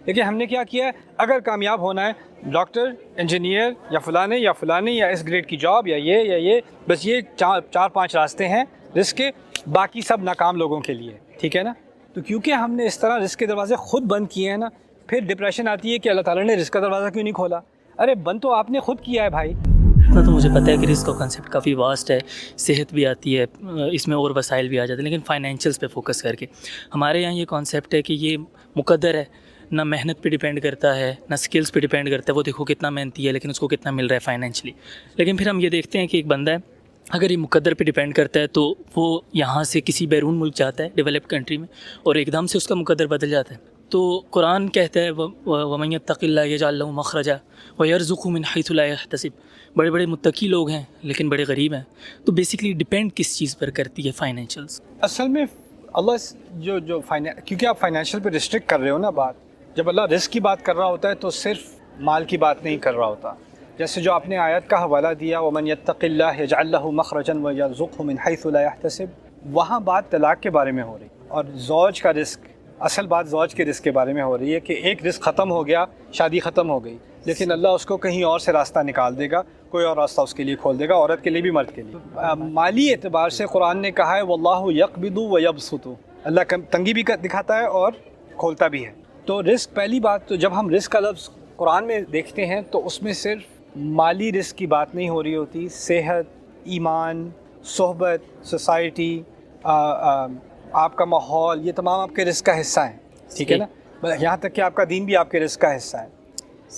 لیکن ہم نے کیا کیا ہے, اگر کامیاب ہونا ہے ڈاکٹر, انجینئر یا فلانے یا اس گریڈ کی جاب یا یہ بس یہ 4-5 راستے ہیں رزق کے, باقی سب ناکام لوگوں کے لیے, ٹھیک ہے نا. تو کیونکہ ہم نے اس طرح رزق کے دروازے خود بند کیے ہیں نا, پھر ڈپریشن آتی ہے کہ اللہ تعالیٰ نے رزق کا دروازہ کیوں نہیں کھولا. ارے بند تو آپ نے خود کیا ہے بھائی. اتنا تو مجھے پتہ ہے کہ رزق کا کنسیپٹ کافی واسٹ ہے, صحت بھی آتی ہے اس میں اور وسائل بھی آ جاتے ہیں, لیکن فائنینشیلس پہ فوکس کر کے ہمارے یہاں یہ کانسیپٹ ہے کہ یہ مقدر ہے, نہ محنت پہ ڈیپینڈ کرتا ہے نہ اسکلس پہ ڈیپینڈ کرتا ہے. وہ دیکھو کتنا محنتی ہے لیکن اس کو کتنا مل رہا ہے فائنینشلی. لیکن پھر ہم یہ دیکھتے ہیں کہ ایک بندہ ہے اگر یہ مقدر پہ ڈیپینڈ کرتا ہے تو وہ یہاں سے کسی بیرون ملک جاتا ہے ڈیولپڈ کنٹری میں, اور ایک دم سے اس کا مقدر بدل جاتا ہے. تو قرآن کہتا ہے وَمَن يَتَّقِ اللَّهَ يَجْعَل لَّهُ مَخْرَجًا وَيَرْزُقْهُ مِنْ حَيْثُ لَا يَحْتَسِبُ. بڑے بڑے متقی لوگ ہیں لیکن بڑے غریب ہیں. تو بیسکلی ڈیپینڈ کس چیز پر کرتی ہے فائنینشیلس؟ اصل میں اللہ کیونکہ آپ فائنینشیل پہ ریسٹرکٹ کر رہے ہو نا بات, جب اللہ رزق کی بات کر رہا ہوتا ہے تو صرف مال کی بات نہیں کر رہا ہوتا. جیسے جو آپ نے آیت کا حوالہ دیا وَمَن يَتَّقِ اللَّهَ يَجْعَل لَّهُ مَخْرَجًا وَيَرْزُقْهُ مِنْ حَيْثُ لَا يَحْتَسِبُ, وہاں بات طلاق کے بارے میں ہو رہی, اور زوج کا رزق, اصل بات زوج کے رزق کے بارے میں ہو رہی ہے کہ ایک رزق ختم ہو گیا, شادی ختم ہو گئی, لیکن اللہ اس کو کہیں اور سے راستہ نکال دے گا, کوئی اور راستہ اس کے لیے کھول دے گا, عورت کے لیے بھی مرد کے لیے. مالی اعتبار سے قرآن نے کہا ہے وَاللَّهُ يَقْبِضُ وَيَبْسُطُ, اللہ تنگی بھی دکھاتا ہے اور کھولتا بھی ہے. تو رزق پہلی بات, تو جب ہم رزق کا لفظ قرآن میں دیکھتے ہیں تو اس میں صرف مالی رزق کی بات نہیں ہو رہی ہوتی, صحت, ایمان, صحبت, سوسائٹی, آپ کا ماحول, یہ تمام آپ کے رزق کا حصہ ہیں, ٹھیک ہے نا. یہاں تک کہ آپ کا دین بھی آپ کے رزق کا حصہ ہے.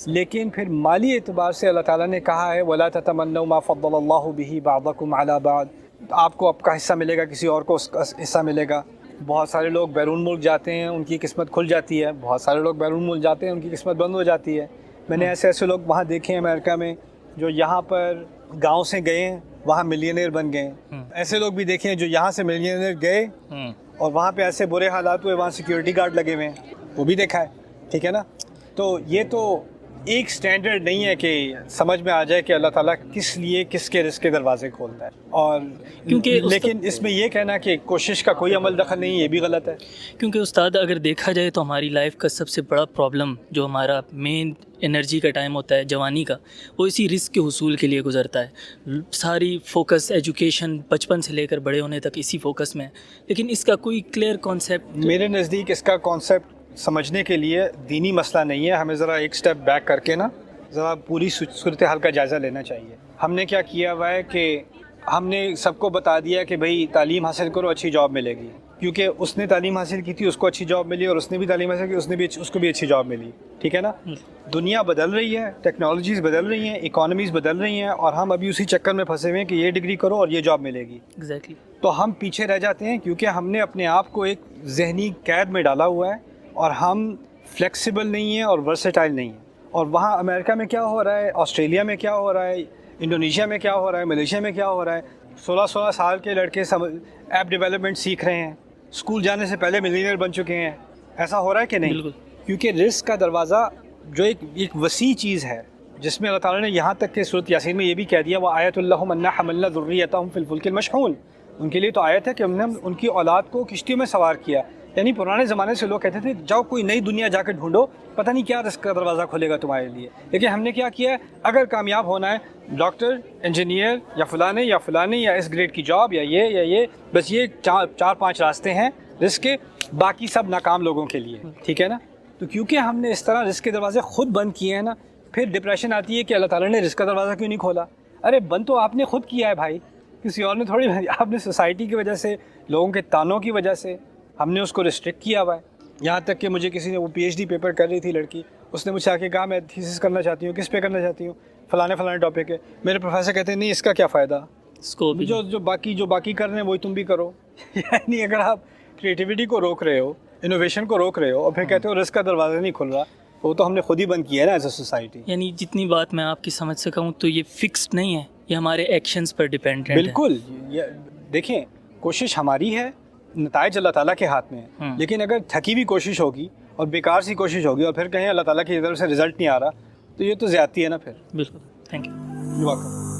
لیکن پھر مالی اعتبار سے اللہ تعالیٰ نے کہا ہے وَلَا تَتَمَنَّوْا مَا فَضَّلَ اللَّهُ بِهِ بَعْضَكُمْ عَلَى بَعْضٍ, آپ کو آپ کا حصہ ملے گا, کسی اور کو اس کا حصہ ملے گا. بہت سارے لوگ بیرون ملک جاتے ہیں, ان کی قسمت کھل جاتی ہے. بہت سارے لوگ بیرون ملک جاتے ہیں, ان کی قسمت بند ہو جاتی ہے. میں نے ایسے لوگ وہاں دیکھے ہیں امریکہ میں جو یہاں پر گاؤں سے گئے ہیں, وہاں ملینئر بن گئے ہیں. ایسے لوگ بھی دیکھے ہیں جو یہاں سے ملینئر گئے اور وہاں پہ ایسے برے حالات ہوئے, وہاں سیکیورٹی گارڈ لگے ہوئے ہیں, وہ بھی دیکھا ہے, ٹھیک ہے نا. تو یہ تو ایک سٹینڈرڈ نہیں ہے کہ سمجھ میں آ جائے کہ اللہ تعالیٰ کس لیے کس کے رزق کے دروازے کھولتا ہے. اور کیونکہ لیکن اس میں یہ کہنا کہ کوشش کا کوئی عمل دخل نہیں, یہ بھی غلط ہے. کیونکہ استاد اگر دیکھا جائے تو ہماری لائف کا سب سے بڑا پرابلم جو ہمارا مین انرجی کا ٹائم ہوتا ہے جوانی کا, وہ اسی رزق کے حصول کے لیے گزرتا ہے. ساری فوکس ایجوکیشن بچپن سے لے کر بڑے ہونے تک اسی فوکس میں ہے, لیکن اس کا کوئی کلیئر کانسیپٹ میرے نزدیک اس کا کانسیپٹ سمجھنے کے لیے دینی مسئلہ نہیں ہے. ہمیں ذرا ایک سٹیپ بیک کر کے نا ذرا پوری صورتحال کا جائزہ لینا چاہیے. ہم نے کیا کیا ہوا ہے کہ ہم نے سب کو بتا دیا کہ بھئی تعلیم حاصل کرو, اچھی جاب ملے گی, کیونکہ اس نے تعلیم حاصل کی تھی, اس کو اچھی جاب ملی, اور اس نے بھی تعلیم حاصل کی, اس کو بھی اچھی جاب ملی, ٹھیک ہے نا. دنیا بدل رہی ہے, ٹیکنالوجیز بدل رہی ہیں, اکانومیز بدل رہی ہیں, اور ہم ابھی اسی چکر میں پھنسے ہوئے ہیں کہ یہ ڈگری کرو اور یہ جاب ملے گی. ایگزیکٹلی. تو ہم پیچھے رہ جاتے ہیں کیونکہ ہم نے اپنے آپ کو ایک ذہنی قید میں ڈالا ہوا ہے, اور ہم فلیکسیبل نہیں ہیں اور ورسٹائل نہیں ہیں. اور وہاں امریکہ میں کیا ہو رہا ہے, آسٹریلیا میں کیا ہو رہا ہے, انڈونیشیا میں کیا ہو رہا ہے, ملیشیا میں کیا ہو رہا ہے, 16 سال کے لڑکے ایپ ڈیولپمنٹ سیکھ رہے ہیں, اسکول جانے سے پہلے ملینئر بن چکے ہیں. ایسا ہو رہا ہے کہ نہیں؟ بالکل. کیونکہ رزق کا دروازہ جو ایک وسیع چیز ہے, جس میں اللہ تعالیٰ نے یہاں تک کہ سورۃ یاسین میں یہ بھی کہہ دیا وَآیَةٌ لَّهُمْ أَنَّا حَمَلْنَا ذُرِّيَّتَهُمْ فِي الْفُلْكِ الْمَشْحُونِ, ان کے لیے تو آیت ہے کہ ہم نے ان کی اولاد کو کشتیوں میں سوار کیا. یعنی پرانے زمانے سے لوگ کہتے تھے جاؤ کوئی نئی دنیا جا کے ڈھونڈو, پتہ نہیں کیا رزق کا دروازہ کھولے گا تمہارے لیے. لیکن ہم نے کیا کیا ہے, اگر کامیاب ہونا ہے ڈاکٹر, انجینئر یا فلانے یا اس گریڈ کی جاب یا یہ بس یہ 4-5 راستے ہیں رزق کے, باقی سب ناکام لوگوں کے لیے, ٹھیک ہے نا. تو کیونکہ ہم نے اس طرح رزق کے دروازے خود بند کیے ہیں نا, پھر ڈپریشن آتی ہے کہ اللہ تعالیٰ نے رزق کا دروازہ کیوں نہیں کھولا. ارے بند تو آپ نے خود کیا ہے بھائی, کسی اور نے تھوڑی. آپ نے سوسائٹی کی وجہ سے, لوگوں کے تانوں کی وجہ سے ہم نے اس کو ریسٹرکٹ کیا ہوا ہے. یہاں تک کہ مجھے کسی نے, وہ پی ایچ ڈی پیپر کر رہی تھی لڑکی, اس نے مجھ سے آ کے کہا میں تھیسس کرنا چاہتی ہوں, کس پہ کرنا چاہتی ہوں, فلانے ٹاپک ہے. میرے پروفیسر کہتے ہیں نہیں اس کا کیا فائدہ, اس کو بھی جو باقی کر رہے ہیں وہی تم بھی کرو. یعنی اگر آپ کریٹیوٹی کو روک رہے ہو, انوویشن کو روک رہے ہو, اور پھر کہتے ہو رزق کا دروازہ نہیں کھل رہا, وہ تو ہم نے خود ہی بند کیا ہے نا ایز اے سوسائٹی. یعنی جتنی بات میں آپ کی سمجھ سکا ہوں تو یہ فکسڈ نہیں ہے, یہ ہمارے ایکشنز پر ڈیپینڈنٹ ہے. بالکل. دیکھیں کوشش ہماری ہے, نتائج اللہ تعالیٰ کے ہاتھ میں ہے. لیکن اگر تھکی ہوئی کوشش ہوگی اور بیکار سی کوشش ہوگی اور پھر کہیں اللہ تعالیٰ کی طرف سے رزلٹ نہیں آ رہا, تو یہ تو زیادتی ہے نا پھر. بالکل. Thank you. You welcome.